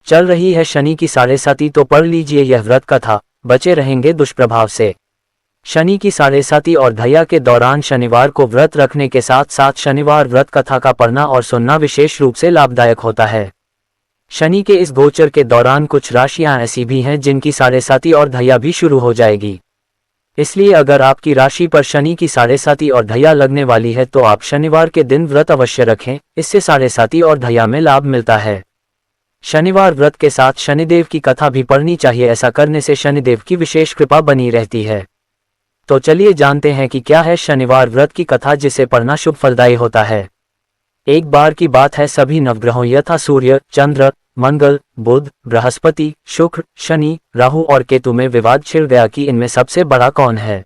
चल रही है शनि की 7.5 तो पढ़ लीजिए यह व्रत कथा, बचे रहेंगे दुष्प्रभाव से। शनि की 7.5 और धैया के दौरान शनिवार को व्रत रखने के साथ साथ शनिवार व्रत कथा का पढ़ना और सुनना विशेष रूप से लाभदायक होता है। शनि के इस गोचर के दौरान कुछ राशियां ऐसी भी हैं जिनकी 7.5 और धैया भी शुरू हो जाएगी। इसलिए अगर आपकी राशि पर शनि की 7.5 और धैया लगने वाली है तो आप शनिवार के दिन व्रत अवश्य रखें, इससे 7.5 और धैया में लाभ मिलता है। शनिवार व्रत के साथ शनिदेव की कथा भी पढ़नी चाहिए, ऐसा करने से शनिदेव की विशेष कृपा बनी रहती है। तो चलिए जानते हैं कि क्या है शनिवार व्रत की कथा जिसे पढ़ना शुभ फलदायी होता है। एक बार की बात है, सभी नवग्रहों यथा सूर्य, चंद्र, मंगल, बुध, बृहस्पति, शुक्र, शनि, राहु और केतु में विवाद छिड़ गया कि इनमें सबसे बड़ा कौन है।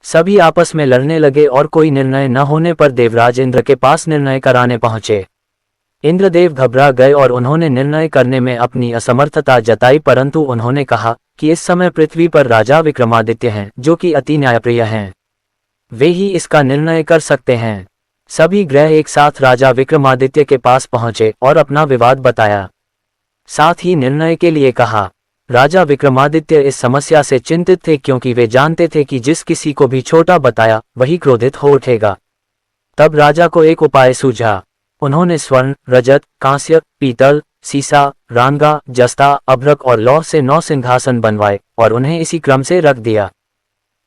सभी आपस में लड़ने लगे और कोई निर्णय न होने पर देवराज इंद्र के पास निर्णय कराने पहुंचे। इंद्रदेव घबरा गए और उन्होंने निर्णय करने में अपनी असमर्थता जताई, परंतु उन्होंने कहा कि इस समय पृथ्वी पर राजा विक्रमादित्य हैं जो कि अति न्यायप्रिय हैं। वे ही इसका निर्णय कर सकते हैं। सभी ग्रह एक साथ राजा विक्रमादित्य के पास पहुंचे और अपना विवाद बताया, साथ ही निर्णय के लिए कहा। राजा विक्रमादित्य इस समस्या से चिंतित थे क्योंकि वे जानते थे कि जिस किसी को भी छोटा बताया वही क्रोधित हो उठेगा। तब राजा को एक उपाय सूझा। उन्होंने स्वर्ण, रजत, कांस्य, पीतल, सीसा, रांगा, जस्ता, अभ्रक और लौह से 9 सिंहासन बनवाए और उन्हें इसी क्रम से रख दिया।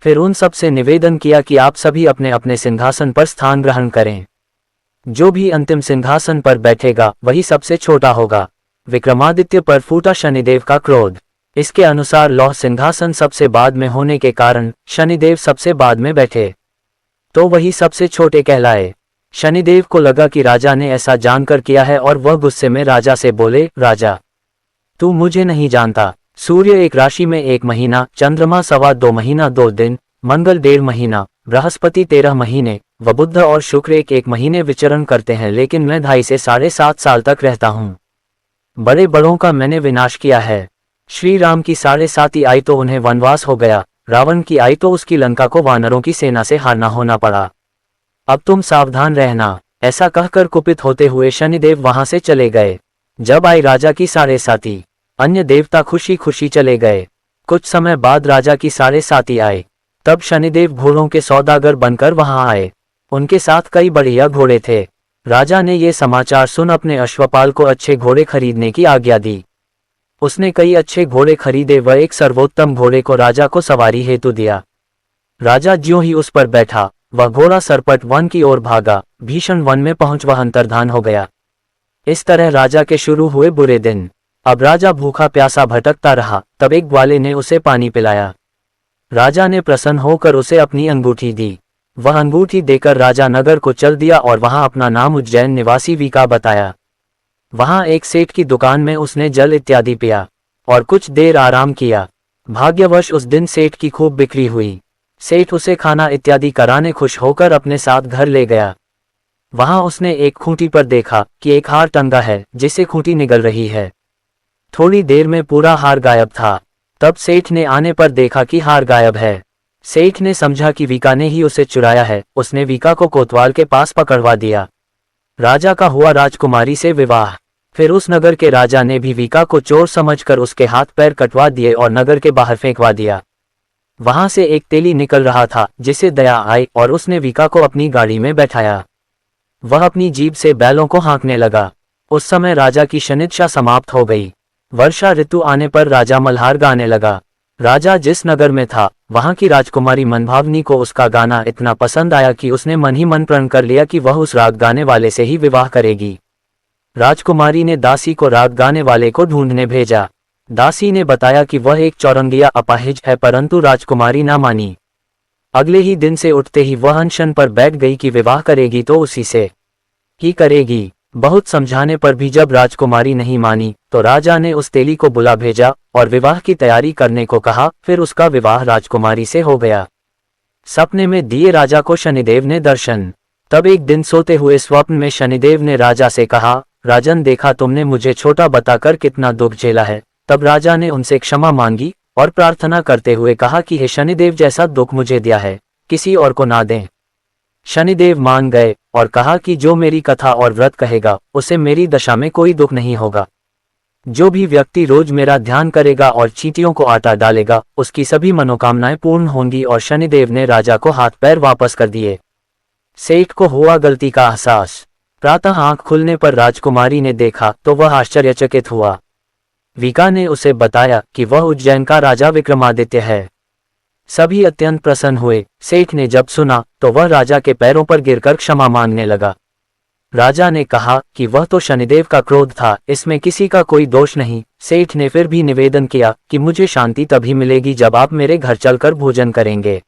फिर उन सब से निवेदन किया कि आप सभी अपने अपने सिंहासन पर स्थान ग्रहण करें। जो भी अंतिम सिंहासन पर बैठेगा वही सबसे छोटा होगा। विक्रमादित्य पर फूटा शनिदेव का क्रोध। इसके अनुसार लौह सिंहासन सबसे बाद में होने के कारण शनिदेव सबसे बाद में बैठे, तो वही सबसे छोटे कहलाए। शनिदेव को लगा कि राजा ने ऐसा जानकर किया है और वह गुस्से में राजा से बोले, राजा तू मुझे नहीं जानता। सूर्य एक राशि में 1 महीना, चंद्रमा 2.25 महीना 2 दिन, मंगल 1.5 महीना, बृहस्पति 13 महीने व बुध और शुक्र 1 महीने विचरण करते हैं, लेकिन मैं 2.5 से 7.5 साल तक रहता हूँ। बड़े बड़ों का मैंने विनाश किया है। श्री राम की 7.5 आई तो उन्हें वनवास हो गया, रावण की आई तो उसकी लंका को वानरों की सेना से हारना होना पड़ा। अब तुम सावधान रहना। ऐसा कहकर कुपित होते हुए शनिदेव वहां से चले गए। जब आई राजा की 7.5, अन्य देवता खुशी खुशी चले गए। कुछ समय बाद राजा की 7.5 आए। तब शनिदेव घोड़ों के सौदागर बनकर वहां आए। उनके साथ कई बढ़िया घोड़े थे। राजा ने ये समाचार सुन अपने अश्वपाल को अच्छे घोड़े खरीदने की आज्ञा दी। उसने कई अच्छे घोड़े खरीदे व एक सर्वोत्तम घोड़े को राजा को सवारी हेतु दिया। राजा ज्यों ही उस पर बैठा, वह घोड़ा सरपट वन की ओर भागा। भीषण वन में पहुंच वह अंतर्धान हो गया। इस तरह राजा के शुरू हुए बुरे दिन। अब राजा भूखा प्यासा भटकता रहा। तब एक ग्वाले ने उसे पानी पिलाया। राजा ने प्रसन्न होकर उसे अपनी अंगूठी दी। वह अंगूठी देकर राजा नगर को चल दिया और वहां अपना नाम उज्जैन निवासी वीका बताया। वहां एक सेठ की दुकान में उसने जल इत्यादि पिया और कुछ देर आराम किया। भाग्यवश उस दिन सेठ की खूब बिक्री हुई। सेठ उसे खाना इत्यादि कराने खुश होकर अपने साथ घर ले गया। वहां उसने एक खूंटी पर देखा कि एक हार टंगा है जिसे खूंटी निगल रही है। थोड़ी देर में पूरा हार गायब था। तब सेठ ने आने पर देखा कि हार गायब है। सेठ ने समझा कि वीका ने ही उसे चुराया है। उसने वीका को कोतवाल के पास पकड़वा दिया। राजा का हुआ राजकुमारी से विवाह। फिर उस नगर के राजा ने भी वीका को चोर समझकर उसके हाथ पैर कटवा दिए और नगर के बाहर फेंकवा दिया। वहां से एक तेली निकल रहा था जिसे दया आई और उसने वीका को अपनी गाड़ी में बैठाया। वह अपनी जीभ से बैलों को हाँकने लगा। उस समय राजा की शनिदशा समाप्त हो गई। वर्षा ऋतु आने पर राजा मल्हार गाने लगा। राजा जिस नगर में था वहां की राजकुमारी मनभावनी को उसका गाना इतना पसंद आया कि उसने मन ही मन प्रण कर लिया कि वह उस राग गाने वाले से ही विवाह करेगी। राजकुमारी ने दासी को राग गाने वाले को ढूंढने भेजा। दासी ने बताया कि वह एक चौरंगिया अपाहिज है, परंतु राजकुमारी ना मानी। अगले ही दिन से उठते ही वह अनशन पर बैठ गई कि विवाह करेगी तो उसी से ही करेगी। बहुत समझाने पर भी जब राजकुमारी नहीं मानी तो राजा ने उस तेली को बुला भेजा और विवाह की तैयारी करने को कहा। फिर उसका विवाह राजकुमारी से हो गया। सपने में दिए राजा को शनिदेव ने दर्शन। तब एक दिन सोते हुए स्वप्न में शनिदेव ने राजा से कहा, राजन देखा तुमने मुझे छोटा बताकर कितना दुख झेला है। तब राजा ने उनसे क्षमा मांगी और प्रार्थना करते हुए कहा कि हे शनिदेव, जैसा दुख मुझे दिया है किसी और को ना दें। शनिदेव मान गए और कहा कि जो मेरी कथा और व्रत कहेगा उसे मेरी दशा में कोई दुख नहीं होगा। जो भी व्यक्ति रोज मेरा ध्यान करेगा और चींटियों को आटा डालेगा, उसकी सभी मनोकामनाएं पूर्ण होंगी। और शनिदेव ने राजा को हाथ पैर वापस कर दिए। सेठ को हुआ गलती का एहसास। प्रातः आंख खुलने पर राजकुमारी ने देखा तो वह आश्चर्यचकित हुआ। विका ने उसे बताया कि वह उज्जैन का राजा विक्रमादित्य है। सभी अत्यंत प्रसन्न हुए। सेठ ने जब सुना तो वह राजा के पैरों पर गिरकर क्षमा मांगने लगा। राजा ने कहा कि वह तो शनिदेव का क्रोध था, इसमें किसी का कोई दोष नहीं। सेठ ने फिर भी निवेदन किया कि मुझे शांति तभी मिलेगी जब आप मेरे घर चलकर भोजन करेंगे।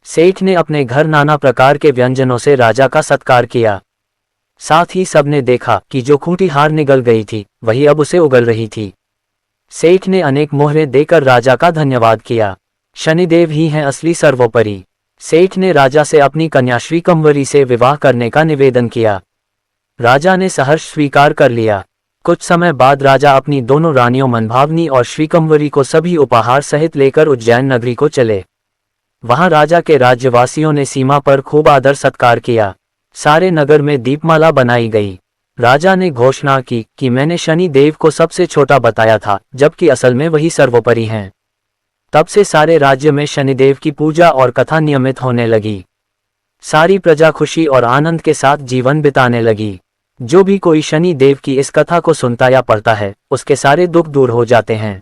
सेठ ने अपने घर नाना प्रकार के व्यंजनों से राजा का सत्कार किया। साथ ही सबने देखा कि जो खूंटी हार निगल गई थी वही अब उसे उगल रही थी। सेठ ने अनेक मोहरें देकर राजा का धन्यवाद किया। शनिदेव ही हैं असली सर्वोपरि। सेठ ने राजा से अपनी कन्या श्रीकंवरी से विवाह करने का निवेदन किया। राजा ने सहर्ष स्वीकार कर लिया। कुछ समय बाद राजा अपनी दोनों रानियों मनभावनी और श्रीकंवरी को सभी उपहार सहित लेकर उज्जैन नगरी को चले। वहां राजा के राज्यवासियों ने सीमा पर खूब आदर सत्कार किया। सारे नगर में दीपमाला बनाई गई। राजा ने घोषणा की कि मैंने शनि देव को सबसे छोटा बताया था, जबकि असल में वही सर्वोपरि हैं। तब से सारे राज्य में शनिदेव की पूजा और कथा नियमित होने लगी। सारी प्रजा खुशी और आनंद के साथ जीवन बिताने लगी। जो भी कोई शनि देव की इस कथा को सुनता या पढ़ता है, उसके सारे दुख दूर हो जाते हैं।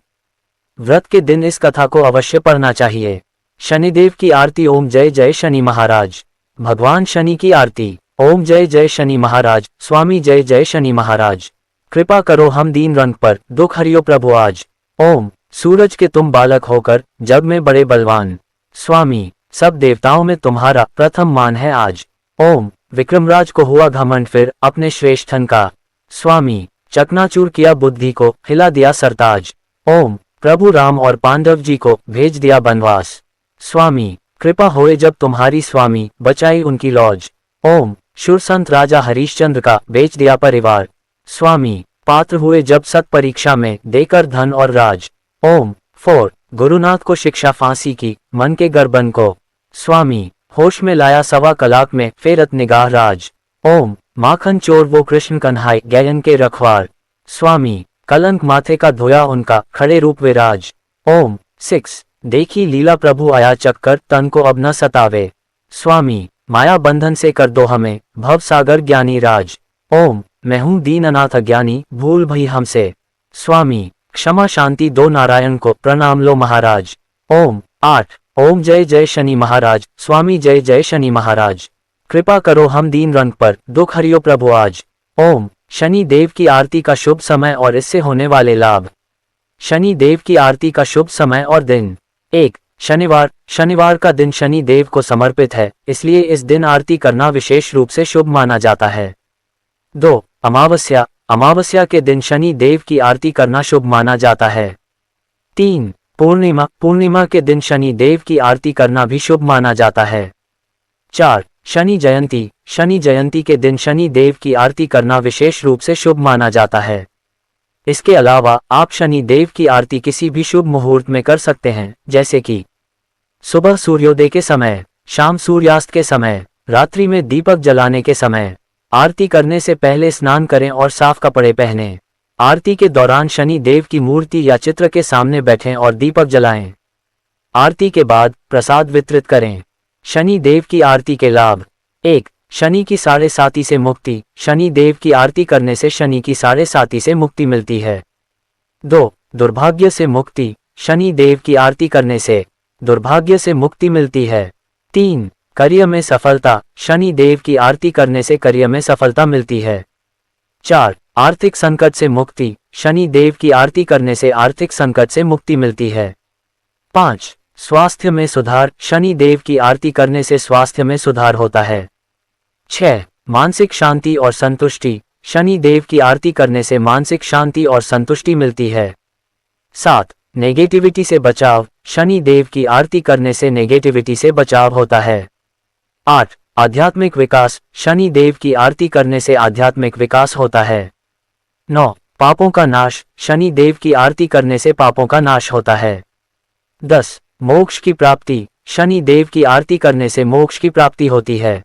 व्रत के दिन इस कथा को अवश्य पढ़ना चाहिए। शनिदेव की आरती। ओम जय जय शनि महाराज। भगवान शनि की आरती। ओम जय जय शनि महाराज। स्वामी जय जय शनि महाराज। कृपा करो हम दीन रंग पर, दुख हरियो प्रभु आज। ओम सूरज के तुम बालक होकर जग में बड़े बलवान। स्वामी सब देवताओं में तुम्हारा प्रथम मान है आज। ओम विक्रमराज को हुआ घमंड फिर अपने श्रेष्ठन का। स्वामी चकनाचूर किया बुद्धि को, हिला दिया सरताज। ओम प्रभु राम और पांडव जी को भेज दिया बनवास। स्वामी कृपा होए जब तुम्हारी, स्वामी बचाई उनकी लौज। ओम शूर संत राजा हरीशचंद्र का बेच दिया परिवार। स्वामी पात्र हुए जब सत परीक्षा में, देकर धन और राज। ओम 4 गुरुनाथ को शिक्षा फांसी की, मन के गर्बन को। स्वामी होश में लाया सवा कलाक में, फेरत निगाह राज। ओम माखन चोर वो कृष्ण कन्हाई, गयन के रखवार। स्वामी कलंक माथे का धोया उनका, खड़े रूप विराज। ओम 6 देखी लीला प्रभु आया चक्कर, तन को अब न सतावे। स्वामी माया बंधन से कर दो हमें, भव सागर ज्ञानी राज। ओम मैं हूँ दीन अनाथ अज्ञानी, भूल भई हमसे। स्वामी क्षमा शांति दो नारायण को, प्रणाम लो महाराज। ओम 8 ओम जय जय शनि महाराज। स्वामी जय जय शनि महाराज। कृपा करो हम दीन रंग पर, दुख हरियो प्रभु आज। ओम शनि देव की आरती का शुभ समय और इससे होने वाले लाभ। शनि देव की आरती का शुभ समय और दिन। 1 शनिवार। शनिवार का दिन शनि देव को समर्पित है, इसलिए इस दिन आरती करना विशेष रूप से शुभ माना जाता है। 2 अमावस्या। अमावस्या के दिन शनि देव की आरती करना शुभ माना जाता है। 3 पूर्णिमा। पूर्णिमा के दिन शनि देव की आरती करना भी शुभ माना जाता है। 4 शनि जयंती। शनि जयंती के दिन शनि देव की आरती करना विशेष रूप से शुभ माना जाता है। इसके अलावा आप शनि देव की आरती किसी भी शुभ मुहूर्त में कर सकते हैं, जैसे कि सुबह सूर्योदय के समय, शाम सूर्यास्त के समय, रात्रि में दीपक जलाने के समय। आरती करने से पहले स्नान करें और साफ कपड़े पहनें। आरती के दौरान शनि देव की मूर्ति या चित्र के सामने बैठें और दीपक जलाएं। आरती के बाद प्रसाद वितरित करें। शनि देव की आरती के लाभ। 1 शनि की साढ़े साती से मुक्ति। शनि देव की आरती करने से शनि की साढ़े साती से मुक्ति मिलती है। 2 दुर्भाग्य से मुक्ति। शनि देव की आरती करने से दुर्भाग्य से मुक्ति मिलती है। 3 कार्य में सफलता। शनि देव की आरती करने से कार्य में सफलता मिलती है। 4 आर्थिक संकट से मुक्ति। शनि देव की आरती करने से आर्थिक संकट से मुक्ति मिलती है। 5 स्वास्थ्य में सुधार। शनि देव की आरती करने से स्वास्थ्य में सुधार होता है। 6 मानसिक शांति और संतुष्टि। शनि देव की आरती करने से मानसिक शांति और संतुष्टि मिलती है। 7 नेगेटिविटी से बचाव। शनि देव की आरती करने से नेगेटिविटी से बचाव होता है। 8 आध्यात्मिक विकास। शनि देव की आरती करने से आध्यात्मिक विकास होता है। 9 पापों का नाश। शनि देव की आरती करने से पापों का नाश होता है। 10 मोक्ष की प्राप्ति। शनि देव की आरती करने से मोक्ष की प्राप्ति होती है।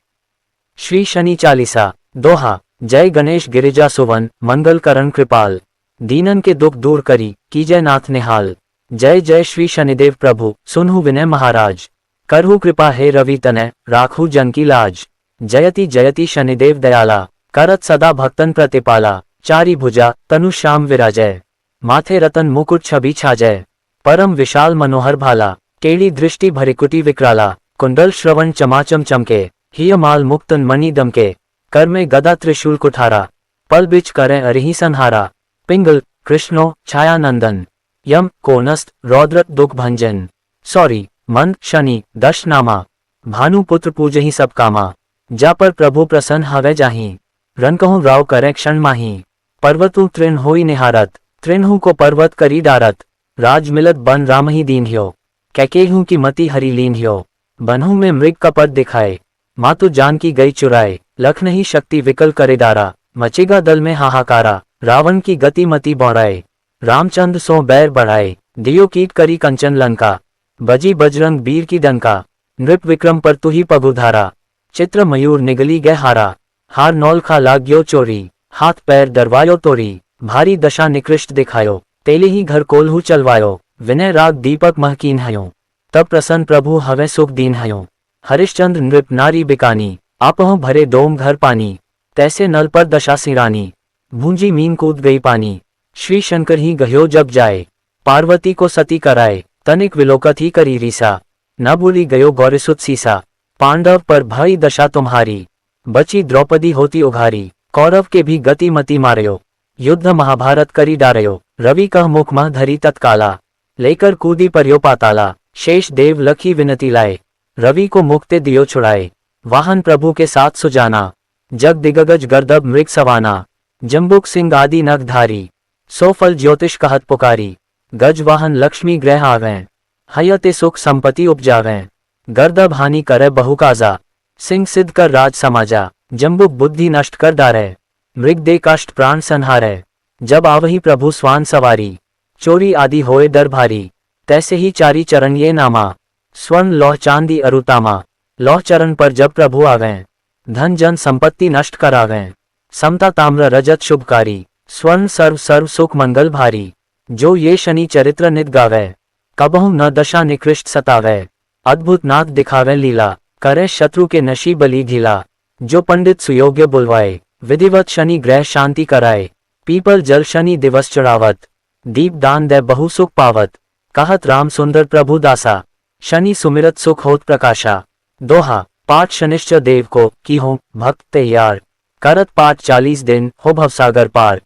श्री शनि चालीसा। दोहा। जय गणेश गिरिजा सुवन, मंगल करण कृपाल। दीनन के दुख दूर करी, कीजय नाथ निहाल। जय जय श्री शनिदेव प्रभु, सुनहु विनय महाराज। करहु कृपा हे रवि तनय, राखु जन की लाज। जयति जयति शनिदेव दयाला, करत सदा भक्तन प्रतिपाला। चारि भुजा, तनु श्याम विराजय, माथे रतन मुकुट छवि छाजय। परम विशाल मनोहर भाला, केड़ी दृष्टि भरिकुटी विकराला। कुंडल श्रवण चमाचम चमके, हिय माल मुक्तन मणि दमके। कर में गदा त्रिशूल कुठारा, पल बिच करें अरिहि संहारा। पिंगल कृष्णो छाया नंदन, यम कोनस्त रौद्र दुख भंजन। सौरी मंद शनि दश नामा, भानु पुत्र पूजहि सब कामा। जा पर प्रभु प्रसन्न हवे जाहि, रन कहूँ राव करे क्षण माही। पर्वतु तृण होई निहारत, तृणहु को पर्वत करी डारत। राज मिलत बन राम ही दीन ह्यो, कैकेहू की मति हरि लीन ह्यो। बनहु में मृग का पद दिखाए, मातु जान की गई चुराए। लख नहीं शक्ति विकल करे दारा, मचेगा दल में हाहाकारा। रावण की गति मति बौड़ाए, रामचंद्र सो बैर बढ़ाए। दियो कीट करी कंचन लंका, बजी बजरंग बीर की डंका। नृप विक्रम पर तुही पगुधारा, चित्र मयूर निगली गए हारा। हार नौल खा लाग्यो चोरी, हाथ पैर डरवायो तोरी। भारी दशा निकृष्ट दिखायो, तेले ही घर कोल्हू चलवायो। विनय राग दीपक महकीन हयो, तब प्रसन्न प्रभु हवे सुख दीन हयो। हरिश्चंद्र नृप नारी बिकानी, आपह भरे डोम घर पानी। तैसे नल पर दशा सिरानी, भूंजी मीन कूद गई पानी। श्री शंकर ही गह्यो जब जाए, पार्वती को सती कराए। तनिक विलोकत ही करी रीसा, न भूली गयो गौरीसुत सीसा। पांडव पर भई दशा तुम्हारी, बची द्रौपदी होती उघारी। कौरव के भी गति मति मारयो, युद्ध महाभारत करी डारयो। रवि कह मुख मह धरी तत्काला, लेकर कूदी पर्यो पाताला। शेष देव लखी विनती लाए, रवि को मुक्ति दियो छुड़ाए। वाहन प्रभु के साथ सुजाना, जग दिगगज गर्दब मृग सवाना। जम्बुक सिंह आदि नगधारी, सो फल ज्योतिष कहत पुकारी। गज वाहन लक्ष्मी ग्रह आवें, हयते सुख संपत्ति उपजावें। गर्दब हानि करे बहुकाजा, सिंह सिद्ध कर राज समाजा। जम्बुक बुद्धि नष्ट कर डारे, मृग दे कष्ट प्राण संहारे। जब आवही प्रभु स्वान सवारी, चोरी आदि होए डर भारी। तैसे ही चारी चरण ये नामा, स्वर्ण लौह चांदी अरुतामा। लौह चरण पर जब प्रभु आवें, धन जन संपत्ति नष्ट करावें। समता ताम्र रजत शुभकारी, स्वर्ण सर्व सर्व सुख मंगल भारी। जो ये शनि चरित्र नित गावे, कबहु न दशा निकृष्ट सतावे। अद्भुत नाथ दिखावे लीला, करे शत्रु के नशी बलि ढीला। जो पंडित सुयोग्य बुलवाए, विधिवत शनि ग्रह शांति कराए। पीपल जल शनि दिवस चढ़ावत, दीप दान दे बहु सुख पावत। कहत राम सुंदर प्रभु दासा, शनि सुमिरत सुख होत प्रकाशा। दोहा पाठ शनिश्चर देव को की हो भक्त तैयार, करत पाठ 40 दिन हो भवसागर पार।